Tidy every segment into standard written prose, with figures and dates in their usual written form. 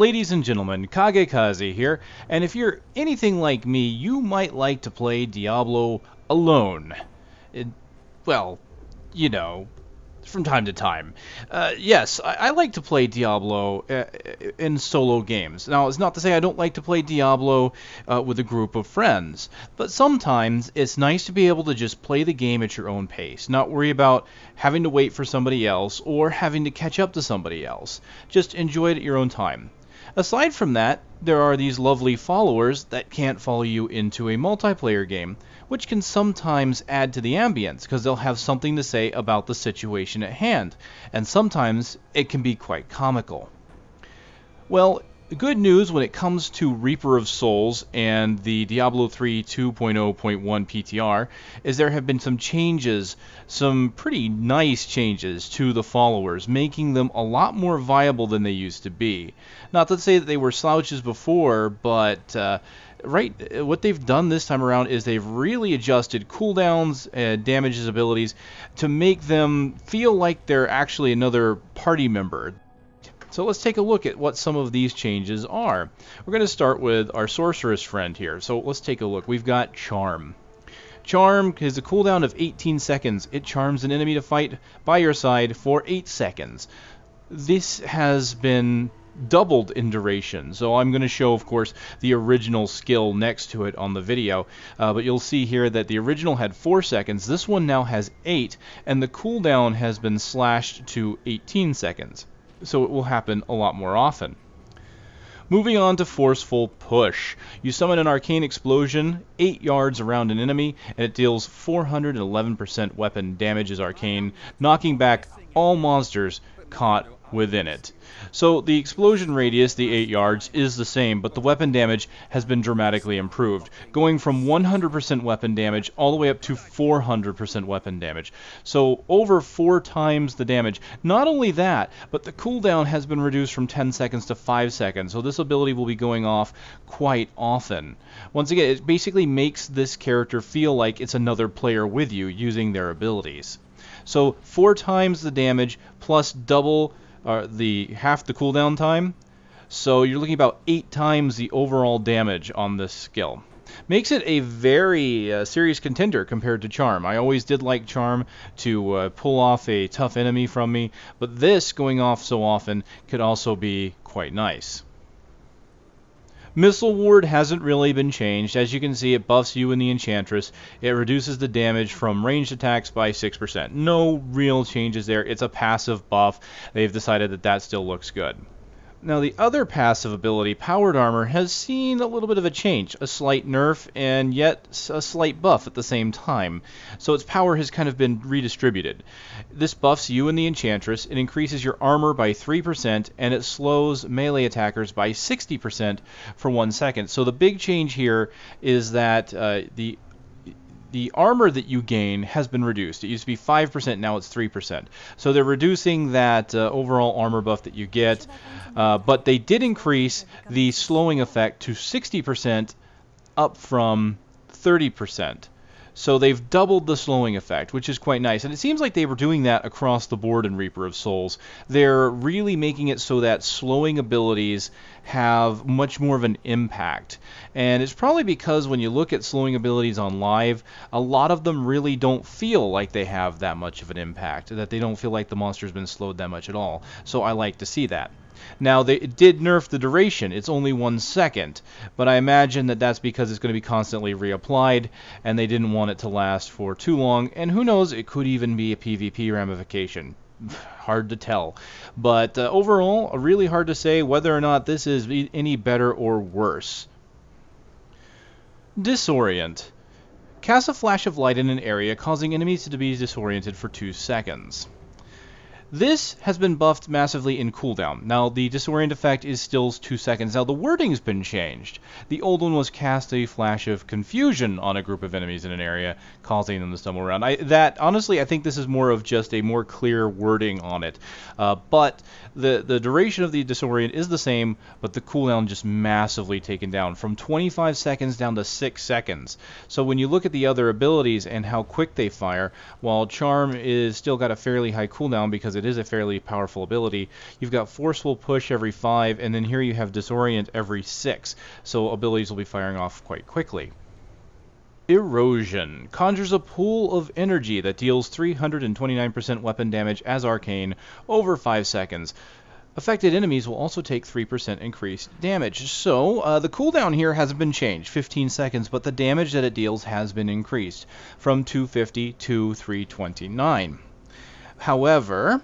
Ladies and gentlemen, KageKaze here, and if you're anything like me, you might like to play Diablo alone. Well, you know, from time to time. Yes, I like to play Diablo in solo games. Now, it's not to say I don't like to play Diablo with a group of friends, but sometimes it's nice to be able to just play the game at your own pace, not worry about having to wait for somebody else or having to catch up to somebody else. Just enjoy it at your own time. Aside from that, there are these lovely followers that can't follow you into a multiplayer game, which can sometimes add to the ambience because they'll have something to say about the situation at hand, and sometimes it can be quite comical. Well, good news when it comes to Reaper of Souls and the Diablo 3 2.0.1 PTR is there have been some changes, some pretty nice changes to the followers, making them a lot more viable than they used to be. Not to say that they were slouches before, but what they've done this time around is they've really adjusted cooldowns and damages abilities to make them feel like they're actually another party member. So let's take a look at what some of these changes are. We're going to start with our sorceress friend here. So let's take a look. We've got Charm. Charm has a cooldown of 18 seconds. It charms an enemy to fight by your side for 8 seconds. This has been doubled in duration. So I'm going to show, of course, the original skill next to it on the video. But you'll see here that the original had 4 seconds. This one now has 8, and the cooldown has been slashed to 18 seconds. So it will happen a lot more often. Moving on to Forceful Push. You summon an arcane explosion 8 yards around an enemy, and it deals 411% weapon damage as arcane, knocking back all monsters caught within it. So the explosion radius, the 8 yards, is the same, but the weapon damage has been dramatically improved, going from 100% weapon damage all the way up to 400% weapon damage. So over 4 times the damage. Not only that, but the cooldown has been reduced from 10 seconds to 5 seconds, so this ability will be going off quite often. Once again, it basically makes this character feel like it's another player with you using their abilities. So 4 times the damage plus double half the cooldown time, so you're looking about 8 times the overall damage on this skill. Makes it a very serious contender compared to Charm. I always did like Charm to pull off a tough enemy from me, but this going off so often could also be quite nice. Missile Ward hasn't really been changed. As you can see, it buffs you and the Enchantress. It reduces the damage from ranged attacks by 6%. No real changes there. It's a passive buff. They've decided that that still looks good. Now the other passive ability, Powered Armor, has seen a little bit of a change. A slight nerf and yet a slight buff at the same time. So its power has kind of been redistributed. This buffs you and the Enchantress. It increases your armor by 3% and it slows melee attackers by 60% for 1 second. So the big change here is that the armor that you gain has been reduced. It used to be 5%, now it's 3%. So they're reducing that overall armor buff that you get, but they did increase the slowing effect to 60% up from 30%. So they've doubled the slowing effect, which is quite nice. And it seems like they were doing that across the board in Reaper of Souls. They're really making it so that slowing abilities have much more of an impact. And it's probably because when you look at slowing abilities on live, a lot of them really don't feel like they have that much of an impact, that they don't feel like the monster's been slowed that much at all. So I like to see that. Now, they did nerf the duration. It's only 1 second, but I imagine that that's because it's going to be constantly reapplied, and they didn't want it to last for too long, and who knows, it could even be a PvP ramification. Hard to tell. But overall, really hard to say whether or not this is any better or worse. Disorient. Cast a flash of light in an area, causing enemies to be disoriented for 2 seconds. This has been buffed massively in cooldown. Now, the Disorient effect is still 2 seconds. Now, the wording's been changed. The old one was cast a flash of confusion on a group of enemies in an area, causing them to stumble around. Honestly, I think this is more of just a more clear wording on it. But the duration of the Disorient is the same, but the cooldown just massively taken down, from 25 seconds down to 6 seconds. So when you look at the other abilities and how quick they fire, while Charm is still got a fairly high cooldown because it is a fairly powerful ability. You've got Forceful Push every 5, and then here you have Disorient every 6, so abilities will be firing off quite quickly. Erosion conjures a pool of energy that deals 329% weapon damage as arcane over 5 seconds. Affected enemies will also take 3% increased damage. So, the cooldown here hasn't been changed, 15 seconds, but the damage that it deals has been increased from 250 to 329. However,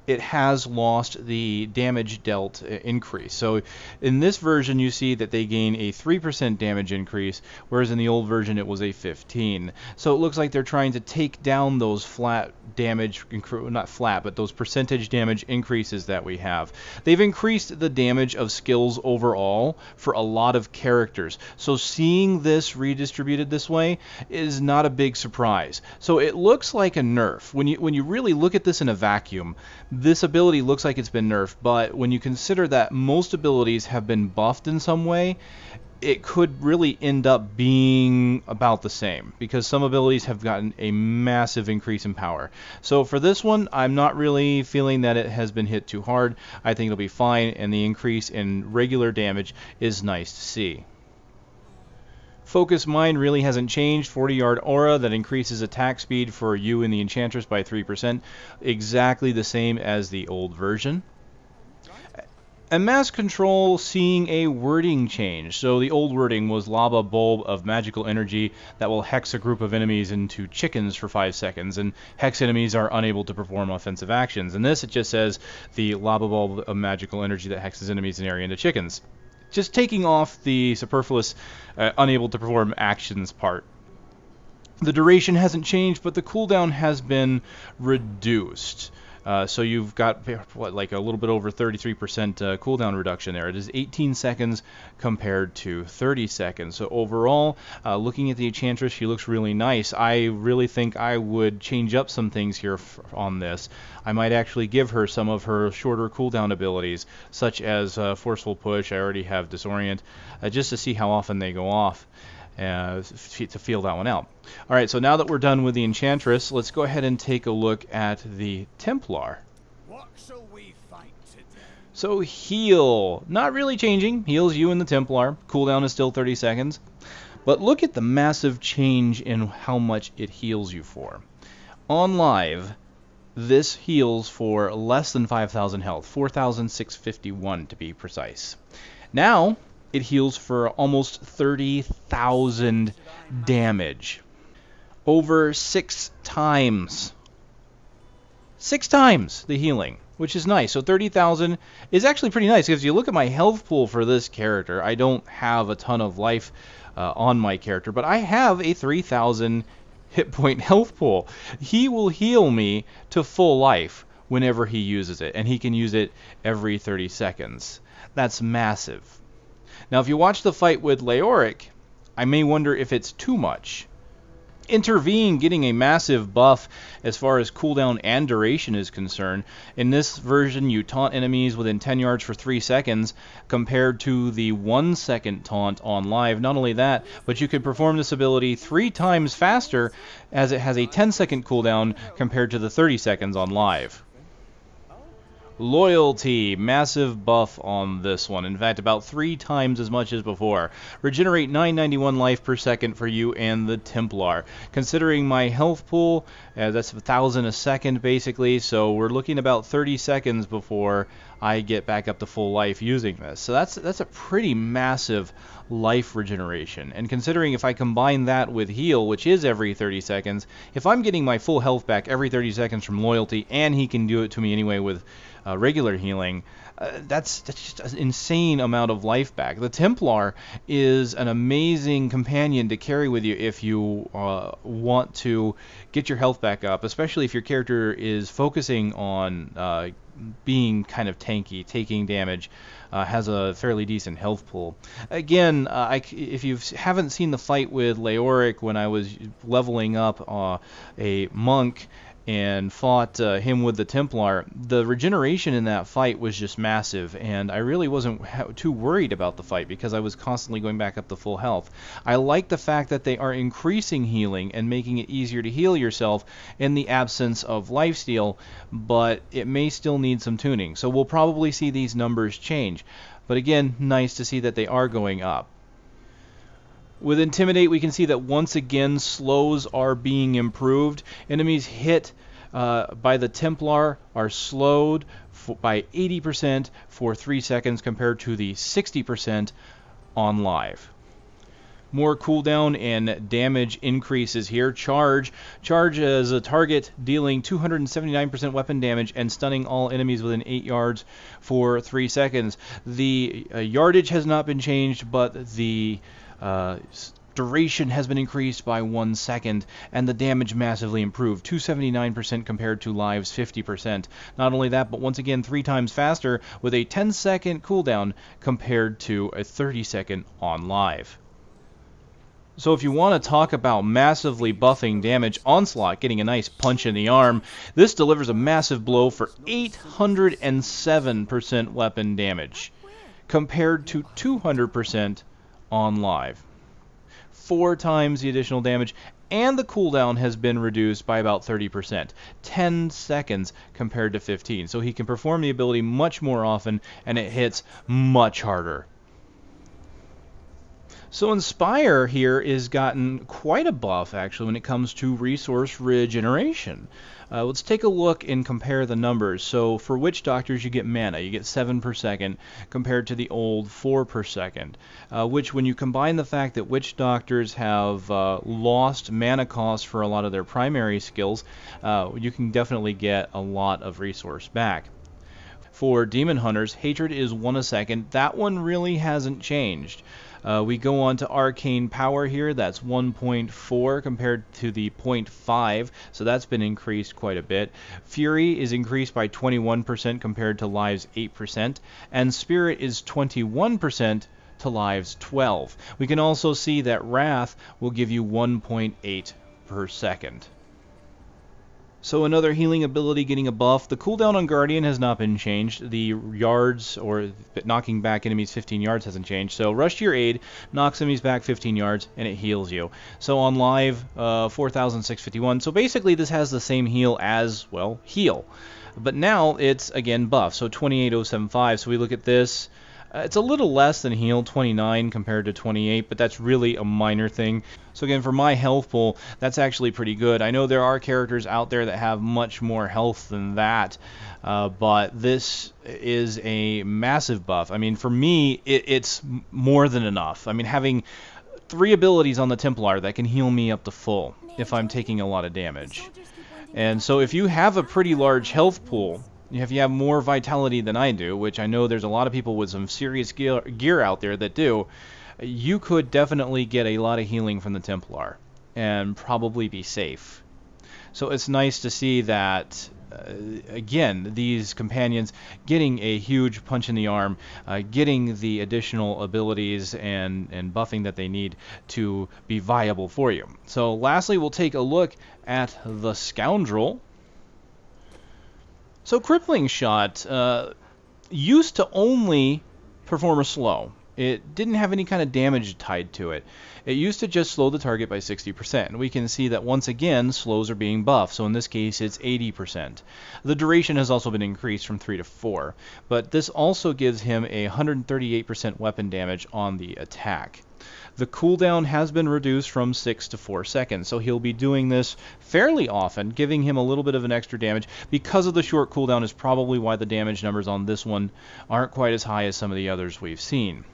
it has lost the damage dealt increase. So in this version you see that they gain a 3% damage increase, whereas in the old version it was a 15. So it looks like they're trying to take down those flat damage, not flat, but those percentage damage increases that we have. They've increased the damage of skills overall for a lot of characters. So seeing this redistributed this way is not a big surprise. So it looks like a nerf. When you really look at this in a vacuum, this ability looks like it's been nerfed, but when you consider that most abilities have been buffed in some way, it could really end up being about the same, because some abilities have gotten a massive increase in power. So for this one, I'm not really feeling that it has been hit too hard. I think it'll be fine, and the increase in regular damage is nice to see. Focus Mind really hasn't changed. 40-yard aura that increases attack speed for you and the Enchantress by 3%. Exactly the same as the old version. And Mass Control seeing a wording change. So the old wording was Lava Bulb of magical energy that will hex a group of enemies into chickens for 5 seconds. And hex enemies are unable to perform offensive actions. And this, it just says the Lava Bulb of magical energy that hexes enemies in area into chickens. Just taking off the superfluous unable to perform actions part. The duration hasn't changed, but the cooldown has been reduced. So you've got like a little bit over 33% cooldown reduction there. It is 18 seconds compared to 30 seconds. So overall, looking at the Enchantress, she looks really nice. I really think I would change up some things here on this. I might actually give her some of her shorter cooldown abilities, such as Forceful Push. I already have Disorient, just to see how often they go off. To feel that one out. Alright, so now that we're done with the Enchantress, let's go ahead and take a look at the Templar. What shall we fight today? So heal, not really changing. Heals you and the Templar. Cooldown is still 30 seconds. But look at the massive change in how much it heals you for. On live, this heals for less than 5,000 health, 4,651 to be precise. Now, it heals for almost 30,000 damage. Over 6 times. 6 times the healing, which is nice. So 30,000 is actually pretty nice, because if you look at my health pool for this character, I don't have a ton of life on my character, but I have a 3,000 hit point health pool. He will heal me to full life whenever he uses it, and he can use it every 30 seconds. That's massive. Now, if you watch the fight with Leoric, I may wonder if it's too much. Intervene getting a massive buff as far as cooldown and duration is concerned. In this version, you taunt enemies within 10 yards for 3 seconds, compared to the 1 second taunt on live. Not only that, but you can perform this ability 3 times faster, as it has a 10-second cooldown compared to the 30 seconds on live. Loyalty, massive buff on this one. In fact, about 3 times as much as before. Regenerate 991 life per second for you and the Templar. Considering my health pool, that's 1,000 a second basically, so we're looking about 30 seconds before I get back up to full life using this. So that's a pretty massive life regeneration. And considering if I combine that with heal, which is every 30 seconds, if I'm getting my full health back every 30 seconds from loyalty, and he can do it to me anyway with regular healing, that's just an insane amount of life back. The Templar is an amazing companion to carry with you if you want to get your health back up, especially if your character is focusing on being kind of tanky, taking damage, has a fairly decent health pool. Again, if you haven't seen the fight with Leoric when I was leveling up a monk, and fought him with the Templar, the regeneration in that fight was just massive, and I really wasn't too worried about the fight because I was constantly going back up to full health. I like the fact that they are increasing healing and making it easier to heal yourself in the absence of lifesteal, but it may still need some tuning. So we'll probably see these numbers change. But again, nice to see that they are going up. With Intimidate, we can see that once again slows are being improved. Enemies hit by the Templar are slowed by 80% for 3 seconds compared to the 60% on live. More cooldown and damage increases here. Charge as a target, dealing 279% weapon damage and stunning all enemies within 8 yards for 3 seconds. The yardage has not been changed, but the duration has been increased by 1 second, and the damage massively improved, 279% compared to live's 50%. Not only that, but once again 3 times faster with a 10-second cooldown compared to a 30-second on live. So if you want to talk about massively buffing damage, Onslaught getting a nice punch in the arm. This delivers a massive blow for 807% weapon damage compared to 200% on live. 4 times the additional damage, and the cooldown has been reduced by about 30%, 10 seconds compared to 15. So he can perform the ability much more often, and it hits much harder. So Inspire here is gotten quite a buff, actually, when it comes to resource regeneration. Let's take a look and compare the numbers. So for Witch Doctors, you get mana. You get 7 per second compared to the old 4 per second, which when you combine the fact that Witch Doctors have lost mana cost for a lot of their primary skills, you can definitely get a lot of resource back. For Demon Hunters, Hatred is 1 a second. That one really hasn't changed. We go on to Arcane Power here. That's 1.4 compared to the 0.5, so that's been increased quite a bit. Fury is increased by 21% compared to Live's 8%, and Spirit is 21% to Live's 12. We can also see that Wrath will give you 1.8 per second. So another healing ability getting a buff. The cooldown on Guardian has not been changed. The yards, or knocking back enemies 15 yards, hasn't changed. So Rush to Your Aid knocks enemies back 15 yards, and it heals you. So on live, 4,651. So basically this has the same heal as, well, heal. But now it's, again, buff. So 28,075. So we look at this. It's a little less than heal, 29 compared to 28, but that's really a minor thing. So again, for my health pool, that's actually pretty good. I know there are characters out there that have much more health than that, but this is a massive buff. I mean, for me, it's more than enough. I mean, having 3 abilities on the Templar that can heal me up to full if I'm taking a lot of damage. And so if you have a pretty large health pool, if you have more vitality than I do, which I know there's a lot of people with some serious gear out there that do, you could definitely get a lot of healing from the Templar and probably be safe. So it's nice to see that, again, these companions getting a huge punch in the arm, getting the additional abilities and buffing that they need to be viable for you. So lastly, we'll take a look at the Scoundrel. So Crippling Shot used to only perform a slow. It didn't have any kind of damage tied to it. It used to just slow the target by 60%. And we can see that once again, slows are being buffed. So in this case, it's 80%. The duration has also been increased from 3 to 4. But this also gives him a 138% weapon damage on the attack. The cooldown has been reduced from 6 to 4 seconds, so he'll be doing this fairly often, giving him a little bit of an extra damage. Because of the short cooldown is probably why the damage numbers on this one aren't quite as high as some of the others we've seen.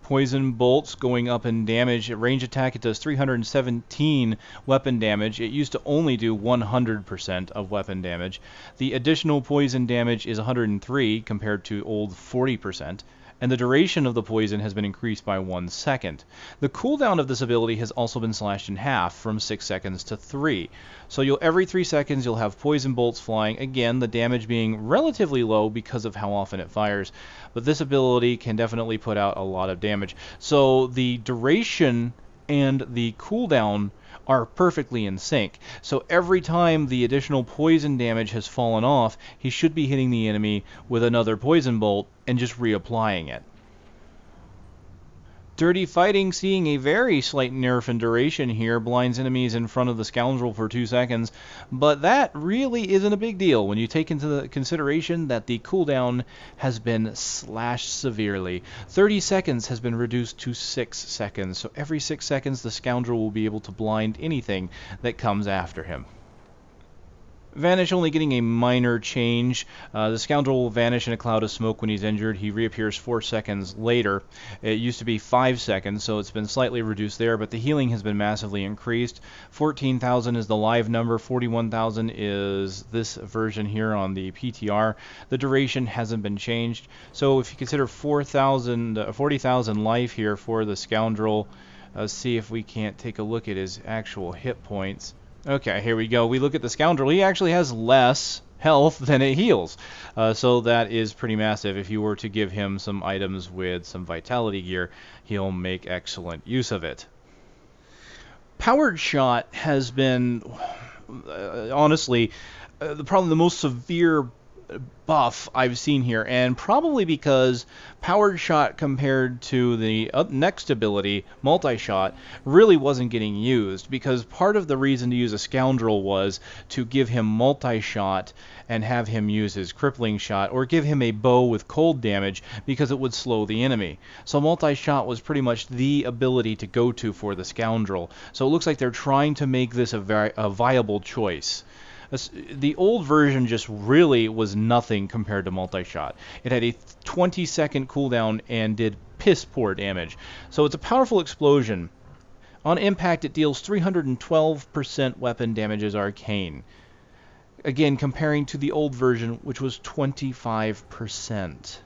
Poison bolts going up in damage. At range attack, it does 317 weapon damage. It used to only do 100% of weapon damage. The additional poison damage is 103 compared to old 40%. And the duration of the poison has been increased by 1 second. The cooldown of this ability has also been slashed in half from 6 seconds to 3. So every 3 seconds you'll have poison bolts flying, again the damage being relatively low because of how often it fires. But this ability can definitely put out a lot of damage. So the duration and the cooldown are perfectly in sync. So every time the additional poison damage has fallen off, he should be hitting the enemy with another poison bolt and just reapplying it. Dirty Fighting, seeing a very slight nerf in duration here, blinds enemies in front of the Scoundrel for 2 seconds, but that really isn't a big deal when you take into consideration that the cooldown has been slashed severely. 30 seconds has been reduced to 6 seconds, so every 6 seconds the Scoundrel will be able to blind anything that comes after him. Vanish only getting a minor change. The Scoundrel will vanish in a cloud of smoke when he's injured. He reappears 4 seconds later. It used to be 5 seconds, so it's been slightly reduced there, but the healing has been massively increased. 14,000 is the live number. 41,000 is this version here on the PTR. The duration hasn't been changed. So if you consider 40,000 life here for the Scoundrel, see if we can't take a look at his actual hit points. Okay, here we go. We look at the Scoundrel. He actually has less health than it heals. So that is pretty massive. If you were to give him some items with some vitality gear, he'll make excellent use of it. Powered Shot has been, honestly, probably the most severe buff I've seen here, and probably because Powered Shot compared to the next ability, Multishot, really wasn't getting used, because part of the reason to use a Scoundrel was to give him Multishot and have him use his Crippling Shot, or give him a bow with cold damage because it would slow the enemy. So Multishot was pretty much the ability to go to for the Scoundrel. So it looks like they're trying to make this a viable choice. The old version just really was nothing compared to Multishot. It had a 20-second cooldown and did piss poor damage. So it's a powerful explosion. On impact, it deals 312% weapon damage as arcane. Again, comparing to the old version, which was 25%.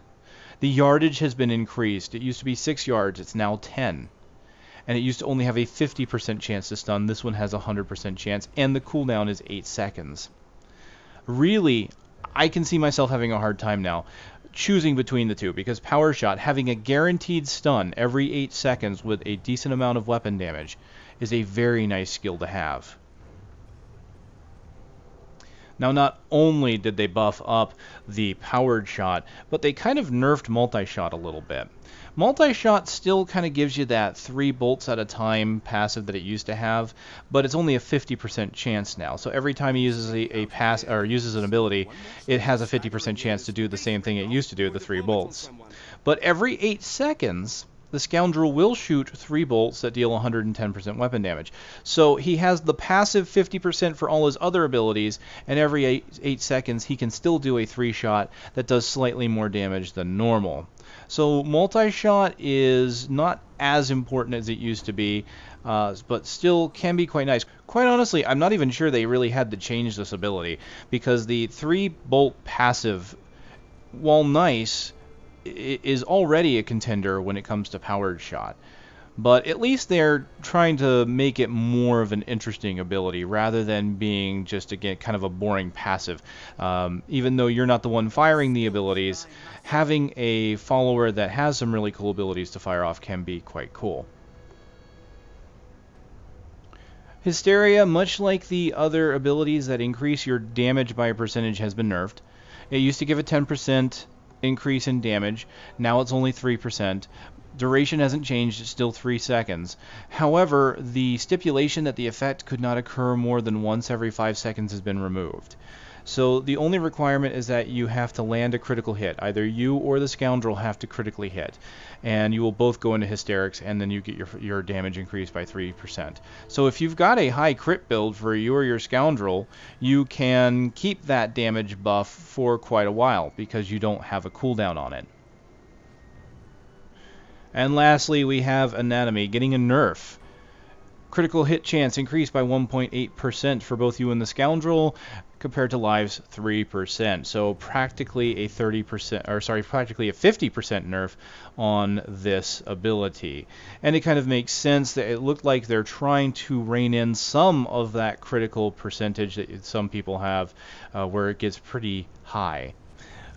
The yardage has been increased. It used to be 6 yards, it's now 10. And it used to only have a 50% chance to stun. This one has a 100% chance, and the cooldown is 8 seconds. Really, I can see myself having a hard time now choosing between the two, because Power Shot, having a guaranteed stun every 8 seconds with a decent amount of weapon damage, is a very nice skill to have. Now, not only did they buff up the Powered Shot, but they kind of nerfed Multishot a little bit. Multishot still kind of gives you that 3 bolts at a time passive that it used to have, but it's only a 50% chance now. So every time he uses a pass or uses an ability, it has a 50% chance to do the same thing it used to do, the 3 bolts. But every 8 seconds, the Scoundrel will shoot 3 bolts that deal 110% weapon damage. So he has the passive 50% for all his other abilities, and every 8 seconds he can still do a 3-shot that does slightly more damage than normal. So Multishot is not as important as it used to be, but still can be quite nice. Quite honestly, I'm not even sure they really had to change this ability, because the 3-bolt passive, while nice, is already a contender when it comes to Powered Shot. But at least they're trying to make it more of an interesting ability rather than being just, again, kind of a boring passive. Even though you're not the one firing the abilities, having a follower that has some really cool abilities to fire off can be quite cool. Hysteria, much like the other abilities that increase your damage by a percentage, has been nerfed. It used to give a 10% increase in damage. Now it's only 3%. Duration hasn't changed, it's still 3 seconds. However, the stipulation that the effect could not occur more than once every 5 seconds has been removed. So the only requirement is that you have to land a critical hit. Either you or the Scoundrel have to critically hit. And you will both go into hysterics, and then you get your damage increased by 3%. So if you've got a high crit build for you or your Scoundrel, you can keep that damage buff for quite a while, because you don't have a cooldown on it. And lastly, we have Anatomy getting a nerf. Critical hit chance increased by 1.8% for both you and the Scoundrel, compared to lives 3%. So practically a 30%, or sorry, practically a 50% nerf on this ability. And it kind of makes sense that it looked like they're trying to rein in some of that critical percentage that some people have, where it gets pretty high.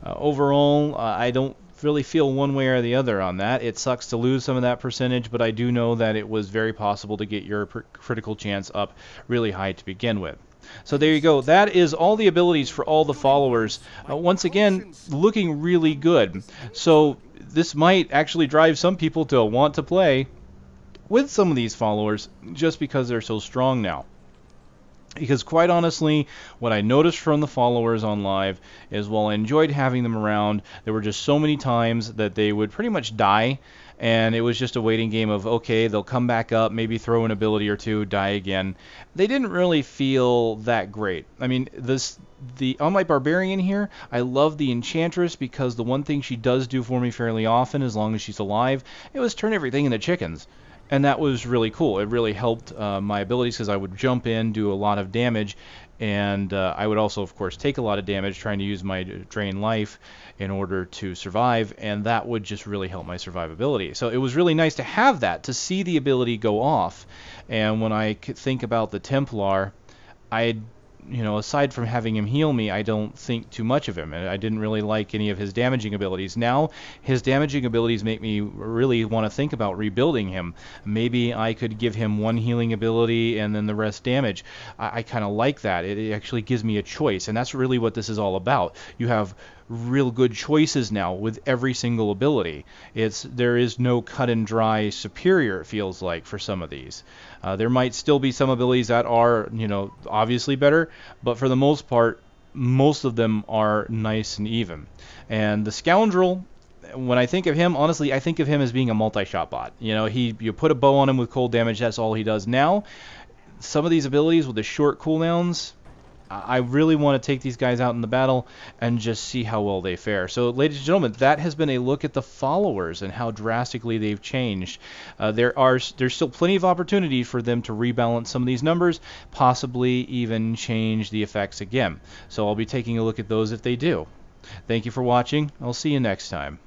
Overall, I don't really feel one way or the other on that. It sucks to lose some of that percentage, but I do know that it was very possible to get your critical chance up really high to begin with. So there you go. That is all the abilities for all the followers. Once again, looking really good. So this might actually drive some people to want to play with some of these followers just because they're so strong now. Because quite honestly, what I noticed from the followers on live is while I enjoyed having them around, there were just so many times that they would pretty much die, and it was just a waiting game of, okay, they'll come back up, maybe throw an ability or two, die again. They didn't really feel that great. I mean, on my Barbarian here, I love the Enchantress because the one thing she does do for me fairly often, as long as she's alive, it was turn everything into chickens. And that was really cool. It really helped my abilities because I would jump in, do a lot of damage, and I would also, of course, take a lot of damage trying to use my drain life in order to survive, and that would just really help my survivability. So it was really nice to have that, to see the ability go off. And when I think about the Templar, aside from having him heal me, I don't think too much of him. I didn't really like any of his damaging abilities. Now, his damaging abilities make me really want to think about rebuilding him. Maybe I could give him one healing ability and then the rest damage. I kind of like that. It actually gives me a choice, and that's really what this is all about. You have real good choices now with every single ability. There is no cut and dry superior, it feels like, for some of these. There might still be some abilities that are, obviously better, but for the most part, most of them are nice and even. And the Scoundrel, when I think of him, honestly, I think of him as being a multi-shot bot. You put a bow on him with cold damage, that's all he does. Now, some of these abilities with the short cooldowns, I really want to take these guys out in the battle and just see how well they fare. So, ladies and gentlemen, that has been a look at the followers and how drastically they've changed. There's still plenty of opportunity for them to rebalance some of these numbers, possibly even change the effects again. So I'll be taking a look at those if they do. Thank you for watching. I'll see you next time.